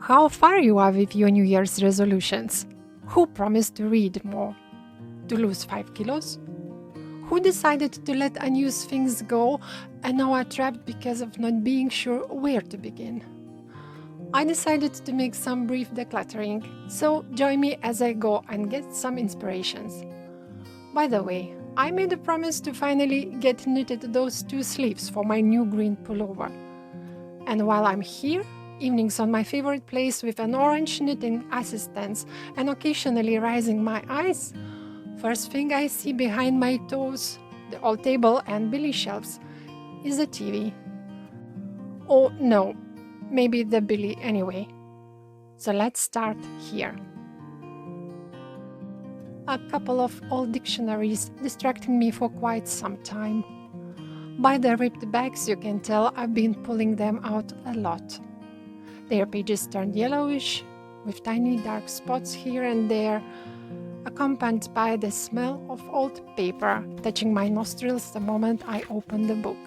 How far you are with your New Year's resolutions? Who promised to read more? To lose 5 kilos? Who decided to let unused things go and now are trapped because of not being sure where to begin? I decided to make some brief decluttering, so join me as I go and get some inspirations. By the way, I made a promise to finally get knitted those 2 sleeves for my new green pullover. And while I'm here, evenings on my favorite place with an orange knitting assistance and occasionally raising my eyes, first thing I see behind my toes, the old table and Billy shelves, is the TV. Oh no, maybe the Billy anyway. So let's start here. A couple of old dictionaries distracting me for quite some time. By the ripped backs you can tell I've been pulling them out a lot. Their pages turned yellowish, with tiny dark spots here and there, accompanied by the smell of old paper touching my nostrils the moment I opened the book.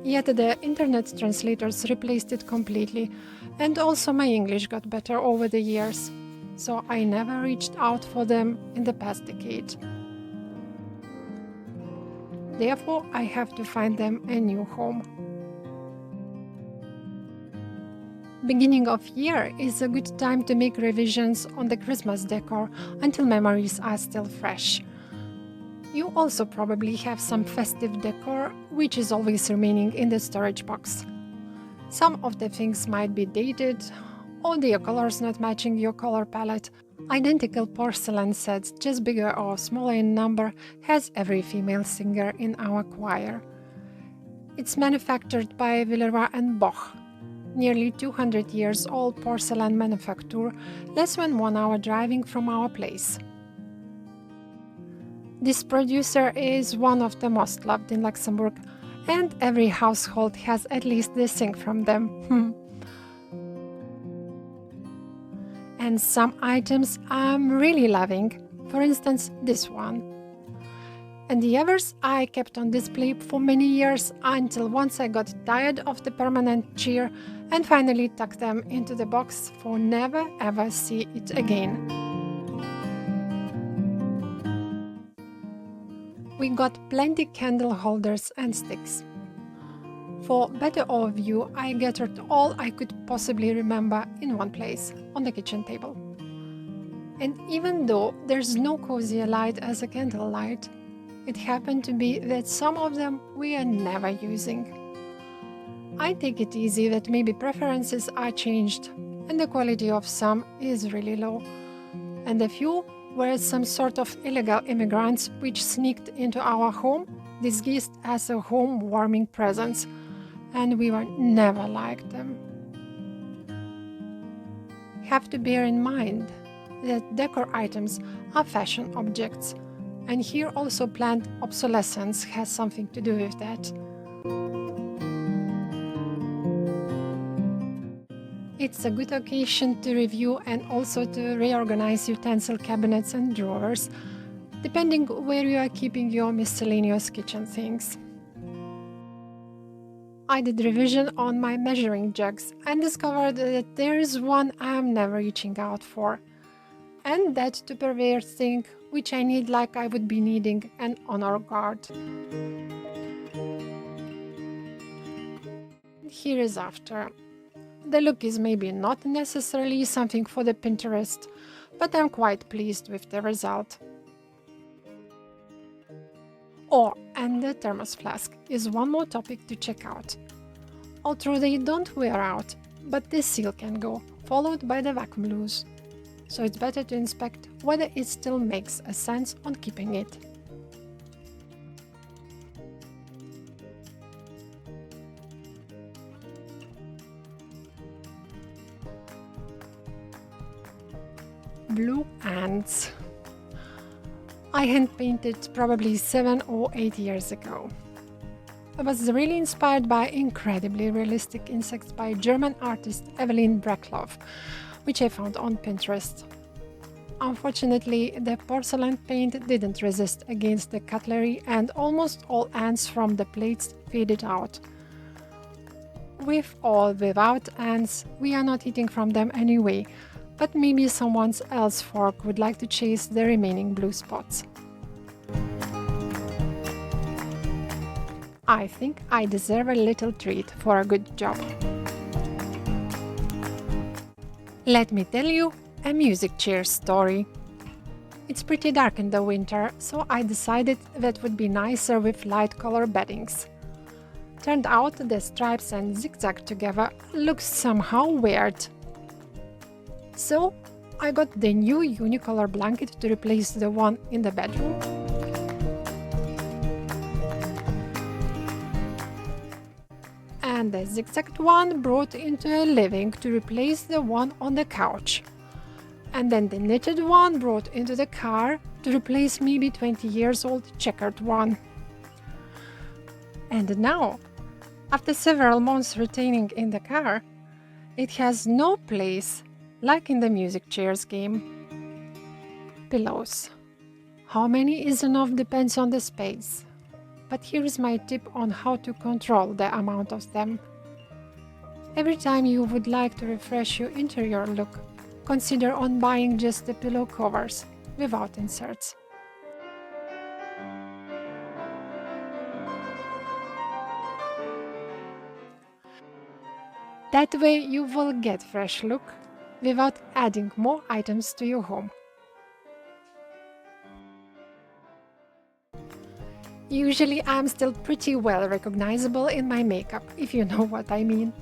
Yet the internet translators replaced it completely, and also my English got better over the years, so I never reached out for them in the past decade. Therefore, I have to find them a new home. Beginning of year is a good time to make revisions on the Christmas decor until memories are still fresh. You also probably have some festive decor, which is always remaining in the storage box. Some of the things might be dated, or their colors not matching your color palette. Identical porcelain sets, just bigger or smaller in number, has every female singer in our choir. It's manufactured by Villeroy and Boch, nearly 200 years old porcelain manufacture, less than 1 hour driving from our place. This producer is one of the most loved in Luxembourg, and every household has at least the sink from them. And some items I'm really loving, for instance this one. And the others I kept on display for many years until once I got tired of the permanent cheer and finally tucked them into the box for never ever see it again. We got plenty candle holders and sticks. For better overview, I gathered all I could possibly remember in one place, on the kitchen table. And even though there's no cozier light as a candlelight, it happened to be that some of them we are never using. I take it easy that maybe preferences are changed, and the quality of some is really low, and a few were some sort of illegal immigrants which sneaked into our home, disguised as a home-warming presence, and we were never like them. Have to bear in mind that decor items are fashion objects, and here also planned obsolescence has something to do with that. It's a good occasion to review and also to reorganize utensil cabinets and drawers, depending where you are keeping your miscellaneous kitchen things. I did revision on my measuring jugs and discovered that there is one I'm never reaching out for, and that Tupperware thing which I need like I would be needing an honor guard. Here is after. The look is maybe not necessarily something for the Pinterest, but I'm quite pleased with the result. Oh, and the thermos flask is one more topic to check out. Although they don't wear out, but the seal can go, followed by the vacuum loose. So it's better to inspect whether it still makes a sense on keeping it. Blue ants. I hand painted probably 7 or 8 years ago. I was really inspired by incredibly realistic insects by German artist Evelyn Breckloff, which I found on Pinterest. Unfortunately, the porcelain paint didn't resist against the cutlery and almost all ants from the plates faded out. With or without ants, we are not eating from them anyway, but maybe someone else's fork would like to chase the remaining blue spots. I think I deserve a little treat for a good job. Let me tell you a music chair story. It's pretty dark in the winter, so I decided that would be nicer with light color beddings. Turned out the stripes and zigzag together looks somehow weird. So I got the new unicolor blanket to replace the one in the bedroom. And the zigzagged one brought into a living to replace the one on the couch. And then the knitted one brought into the car to replace maybe 20 years old checkered one. And now, after several months retaining in the car, it has no place, like in the music chairs game. Pillows. How many is enough depends on the space. But here is my tip on how to control the amount of them. Every time you would like to refresh your interior look, consider on buying just the pillow covers, without inserts. That way you will get fresh look, without adding more items to your home. Usually I'm still pretty well recognizable in my makeup, if you know what I mean.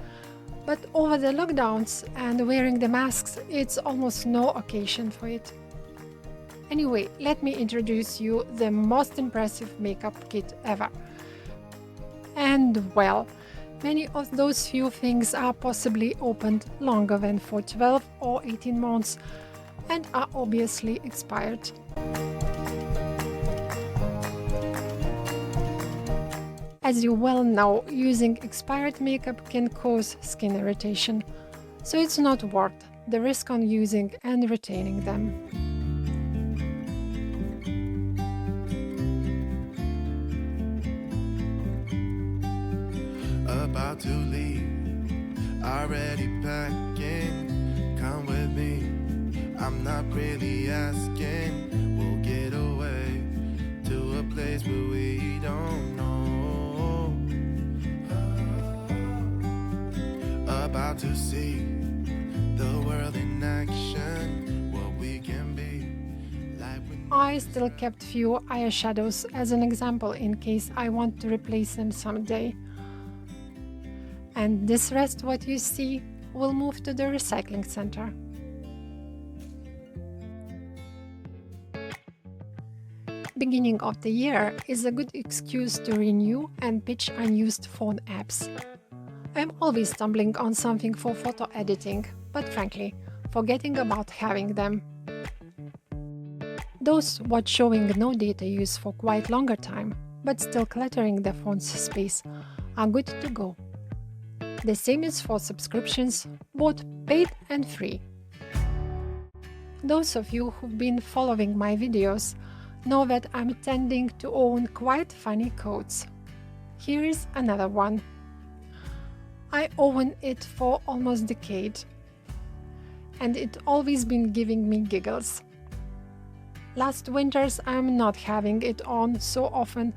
But over the lockdowns and wearing the masks, it's almost no occasion for it. Anyway, let me introduce you the most impressive makeup kit ever. And well, many of those few things are possibly opened longer than for 12 or 18 months and are obviously expired. As you well know, using expired makeup can cause skin irritation, so it's not worth the risk on using and retaining them. About to leave, already packing, come with me, I'm not really asking, we'll get away to a place where we don't know. About to see the world in action, what we can be like. I still kept few eyeshadows as an example in case I want to replace them someday. And this rest, what you see, will move to the recycling center. Beginning of the year is a good excuse to renew and pitch unused phone apps. I'm always stumbling on something for photo editing, but frankly, forgetting about having them. Those what showing no data use for quite longer time, but still cluttering the phone's space, are good to go. The same is for subscriptions, both paid and free. Those of you who've been following my videos know that I'm tending to own quite funny coats. Here is another one. I own it for almost a decade, and it's always been giving me giggles. Last winters I'm not having it on so often,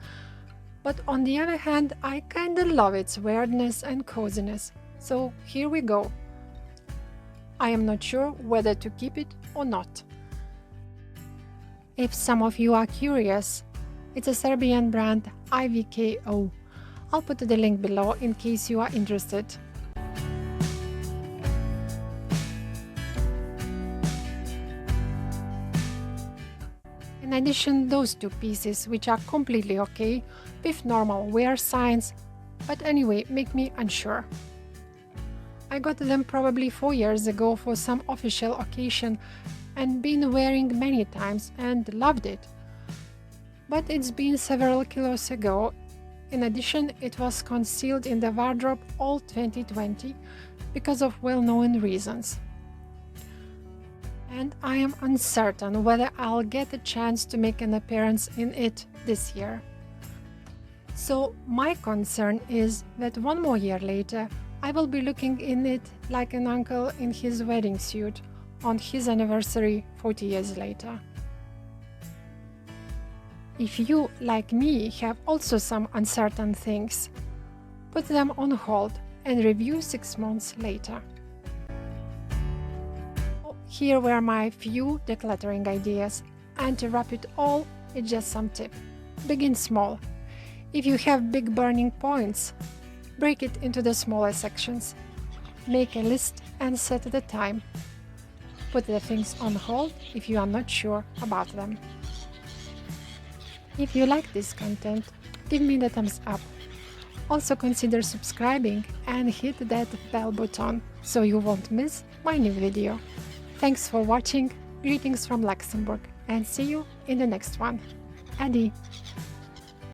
but on the other hand I kinda love its weirdness and coziness, so here we go. I am not sure whether to keep it or not. If some of you are curious, it's a Serbian brand IVKO. I'll put the link below in case you are interested. In addition, those two pieces, which are completely okay with normal wear signs, but anyway make me unsure. I got them probably 4 years ago for some official occasion and been wearing many times and loved it. But it's been several kilos ago. In addition, it was concealed in the wardrobe all 2020 because of well-known reasons. And I am uncertain whether I'll get a chance to make an appearance in it this year. So my concern is that one more year later, I will be looking in it like an uncle in his wedding suit on his anniversary 40 years later. If you, like me, have also some uncertain things, put them on hold and review 6 months later. Here were my few decluttering ideas, and to wrap it all, it's just some tip. Begin small. If you have big burning points, break it into the smaller sections. Make a list and set the time. Put the things on hold if you are not sure about them. If you like this content, give me the thumbs up. Also consider subscribing and hit that bell button so you won't miss my new video. Thanks for watching, greetings from Luxembourg, and see you in the next one. Adi!